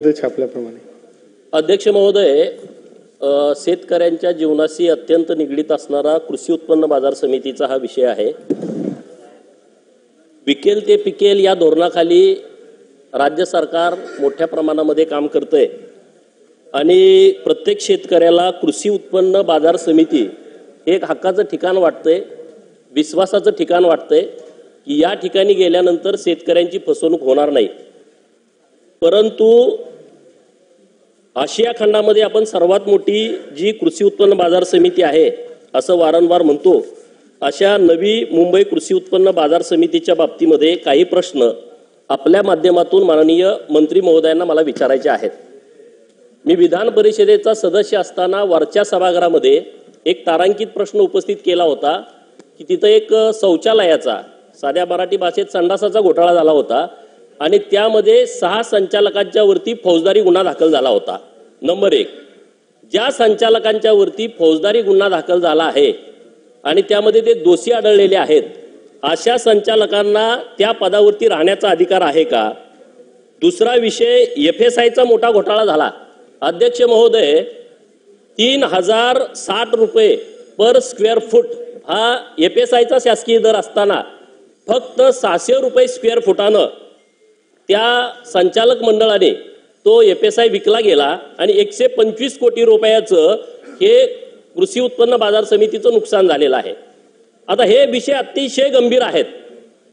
छापल्याप्रमाणे अध्यक्ष महोदय, शेतकऱ्यांच्या जीवनाशी अत्यंत निगडीत असणारा कृषी उत्पन्न बाजार समितीचा हा विषय आहे। विकेल ते पिकेल या धोरणाखाली राज्य सरकार मोठ्या प्रमाणामध्ये काम करते आणि प्रत्येक शेतकऱ्याला कृषी उत्पन्न बाजार समिती एक हक्काचं ठिकाण वाटते, विश्वासाचं ठिकाण वाटते की या ठिकाणी गेल्यानंतर शेतकऱ्यांची फसवणूक होणार नाही। परंतु आशिया खंडामध्ये आपण सर्वात मोठी जी कृषी उत्पन्न बाजार समिती आहे असं वारंवार म्हणतो, अशा नवी मुंबई कृषी उत्पन्न बाजार समितीच्या बाबतीमध्ये काही प्रश्न आपल्या माध्यमातून माननीय मंत्री महोदयांना मला विचारायचे आहेत। मी विधान परिषदेचा सदस्य असताना वरच्या सभागृहामध्ये एक तारांकित प्रश्न उपस्थित केला होता की तिथे एक शौचालयाचा साध्या मराठी भाषेत संडासाचा घोटाळा झाला होता आणि त्यामध्ये 6 संचालकांच्या वरती फौजदारी गुन्हा दाखल झाला होता। नंबर 1, ज्या संचालकांच्या वरती फौजदारी गुन्हा दाखल झाला आहे आणि त्यामध्ये ते दोषी आढळलेले आहेत, अशा संचालकांना त्या पदावरती राहण्याचा अधिकार आहे का? दुसरा विषय, FSIचा मोठा घोटाळा झाला। अध्यक्ष महोदय, 3060 रुपये पर स्क्वेअर फूट हा FSIचा शासकीय दर असताना फक्त 600 रुपये स्क्वेअर फुटानं त्या संचालक मंडळाने तो FSI विकला गेला आणि 125 कोटी रुपयाचं हे कृषी उत्पन्न बाजार समितीचं नुकसान झालेलं आहे। आता हे विषय अतिशय गंभीर आहेत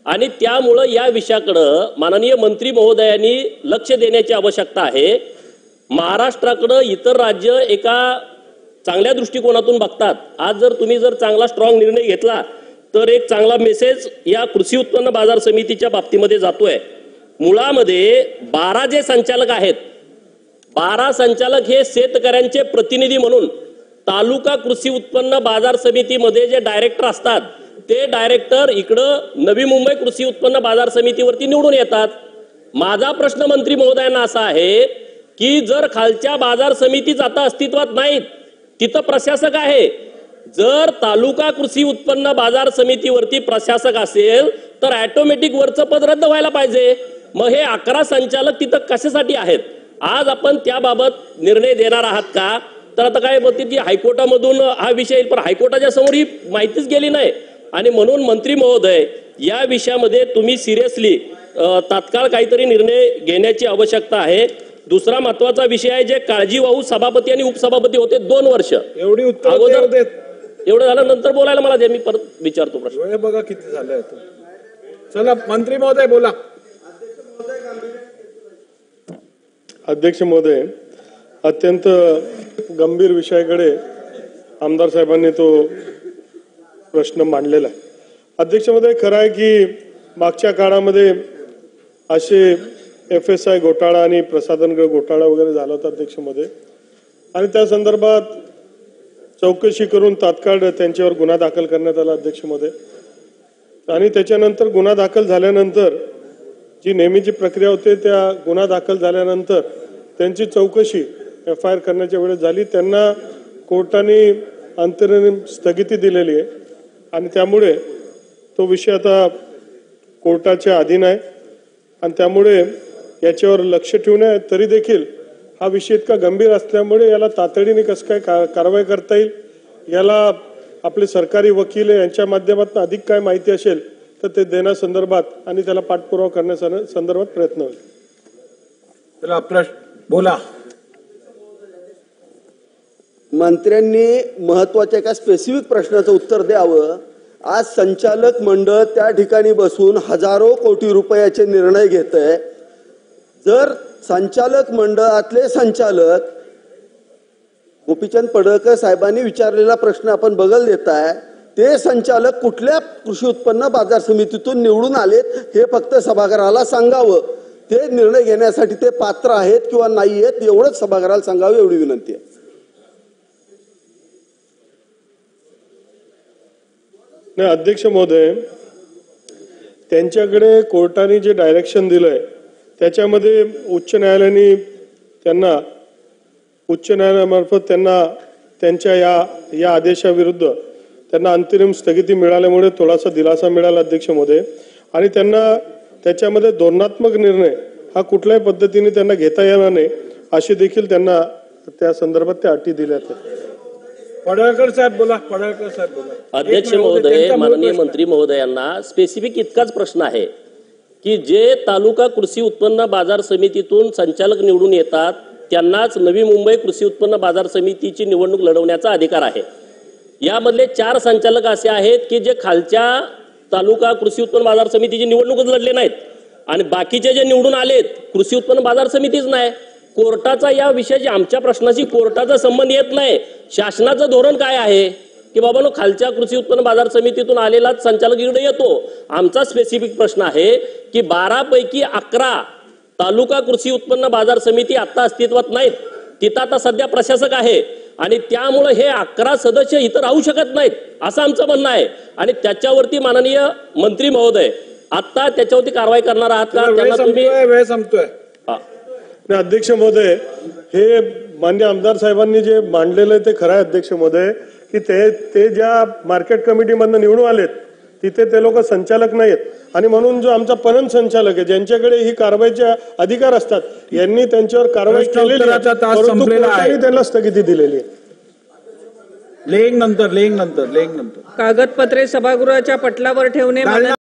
आणि त्यामुळे या विषयाकडे माननीय मंत्री महोदयांनी लक्ष देण्याची आवश्यकता आहे। महाराष्ट्राकडे इतर राज्य एका चांगल्या दृष्टिकोनातून बघतात। आज जर तुम्ही चांगला स्ट्रॉंग निर्णय घेतला तर एक चांगला मेसेज या कृषी उत्पन्न बाजार समितीच्या बाबतीमध्ये जातोय। मुळामध्ये 12 जे संचालक आहेत, 12 संचालक हे शेतकऱ्यांचे प्रतिनिधी म्हणून तालुका कृषी उत्पन्न बाजार समितीमध्ये जे डायरेक्टर असतात ते डायरेक्टर इकडं नवी मुंबई कृषी उत्पन्न बाजार समितीवरती निवडून येतात। माझा प्रश्न मंत्री महोदयांना असा आहे की जर खालच्या बाजार समितीच आता अस्तित्वात नाहीत, तिथं प्रशासक आहे, जर तालुका कृषी उत्पन्न बाजार समितीवरती प्रशासक असेल तर ऑटोमॅटिक वरचं पद रद्द व्हायला पाहिजे। मग हे 11 संचालक तिथं कशासाठी आहेत? आज आपण त्याबाबत निर्णय देणार आहात का? तर आता काय बोलते की हायकोर्टामधून हा विषय, पण हायकोर्टाच्या समोर ही माहितीच गेली नाही आणि म्हणून मंत्री महोदय या विषयामध्ये तुम्ही सिरियसली तात्काळ काहीतरी निर्णय घेण्याची आवश्यकता आहे। दुसरा महत्त्वाचा विषय आहे, जे काळजीवाहू सभापती आणि उपसभापती होते 2 वर्ष, एवढी उत्तर एवढं झालं नंतर बोलायला मला जे मी परत विचारतो प्रश्न। बघा किती झालंय। चला मंत्री महोदय बोला। अध्यक्ष महोदय, अत्यंत गंभीर विषयाकडे आमदार साहेबांनी तो प्रश्न मांडलेला आहे। अध्यक्ष महोदय, खरं आहे की मागच्या काळामध्ये असे FSI घोटाळा आणि प्रसाधनगृह घोटाळा वगैरे झाला होता अध्यक्ष महोदय, आणि त्या संदर्भात चौकशी करून तात्काळ त्यांच्यावर गुन्हा दाखल करण्यात आला अध्यक्ष महोदय। आणि त्याच्यानंतर गुन्हा दाखल झाल्यानंतर जी नेहमीची प्रक्रिया होते, त्या गुन्हा दाखल झाल्यानंतर त्यांची चौकशी FIR करण्याच्या वेळेस झाली, त्यांना कोर्टाने अंतरिम स्थगिती दिलेली आहे आणि त्यामुळे तो विषय आता कोर्टाच्या अधीन आहे आणि त्यामुळे याच्यावर लक्ष ठेवून आहे। तरी देखील हा विषय इतका गंभीर असल्यामुळे याला तातडीने कसं काय कारवाई करता येईल, याला आपले सरकारी वकील यांच्या माध्यमातून अधिक काय माहिती असेल तर ते देण्यासंदर्भात आणि त्याला पाठपुरावा करण्यासंदर्भात प्रयत्न होईल। चला प्रश्न बोला। मंत्र्यांनी महत्त्वाच्या एका स्पेसिफिक प्रश्नाचं उत्तर द्यावं। आज संचालक मंडळ त्या ठिकाणी बसून हजारो कोटी रुपयाचे निर्णय घेत आहे। जर संचालक मंडळातले संचालक गोपीचंद पडळकर साहेबांनी विचारलेला प्रश्न आपण बगल देताय, ते संचालक कुठल्या कृषी उत्पन्न बाजार समितीतून निवडून आलेत हे फक्त सभागृहाला सांगावं। ते निर्णय घेण्यासाठी ते पात्र आहेत किंवा नाही आहेत एवढंच सभागृहाला सांगावं, एवढी विनंती आहे। नाही अध्यक्ष महोदय, त्यांच्याकडे कोर्टाने जे डायरेक्शन दिलंय त्याच्यामध्ये उच्च न्यायालयामार्फत त्यांना त्यांच्या या आदेशाविरुद्ध त्यांना अंतरिम स्थगिती मिळाल्यामुळे थोडासा दिलासा मिळाला अध्यक्ष महोदय, आणि त्यांना त्याच्यामध्ये धोरणात्मक निर्णय हा कुठल्याही पद्धतीने त्यांना घेता येणार नाही अशी देखील त्यांना त्या संदर्भात त्या अटी दिल्या आहेत. पडळकर साहेब बोला. पडळकर साहेब बोला. अध्यक्ष महोदय, माननीय मंत्री महोदयांना स्पेसिफिक इतकाच प्रश्न आहे की जे तालुका कृषी उत्पन्न बाजार समितीतून संचालक निवडून येतात त्यांनाच नवी मुंबई कृषी उत्पन्न बाजार समितीची निवडणूक लढवण्याचा अधिकार आहे. यामधले 4 संचालक असे आहेत की जे खालच्या तालुका कृषी उत्पन्न बाजार समितीची निवडणूकच लढले नाहीत आणि बाकीचे जे निवडून आलेत कृषी उत्पन्न बाजार समितीच नाही. कोर्टाचा या विषयाची आमच्या प्रश्नाशी कोर्टाचा संबंध येत नाही. शासनाचं धोरण काय आहे की बाबांनो खालच्या कृषी उत्पन्न बाजार समितीतून आलेलाच संचालक इकडे येतो. आमचा स्पेसिफिक प्रश्न आहे की 12 पैकी 11 तालुका कृषी उत्पन्न बाजार समिती आता अस्तित्वात नाहीत. तिथं आता सध्या प्रशासक आहे आणि त्यामुळे हे 11 सदस्य इथं राहू शकत नाहीत असं आमचं म्हणणं आहे. आणि त्याच्यावरती माननीय मंत्री महोदय आता त्याच्यावरती कारवाई करणार आहात का? त्यांना तुम्ही वेळ संपतोय. अध्यक्ष महोदय, हे मान्य आमदार साहेबांनी जे मांडलेलं आहे ते खरं आहे अध्यक्ष महोदय की ते ज्या मार्केट कमिटीमधनं निवडून आलेत तिथे ते लोक संचालक नाहीत आणि म्हणून जो आमचा पणन संचालक आहे ज्यांच्याकडे ही कारवाईचे अधिकार असतात यांनी त्यांच्यावर कारवाई केलेली आहे, परंतु कोर्टाने त्यांना स्थगिती दिलेली आहे. लेंग नंतर कागदपत्रे सभागृहाच्या पटलावर ठेवणे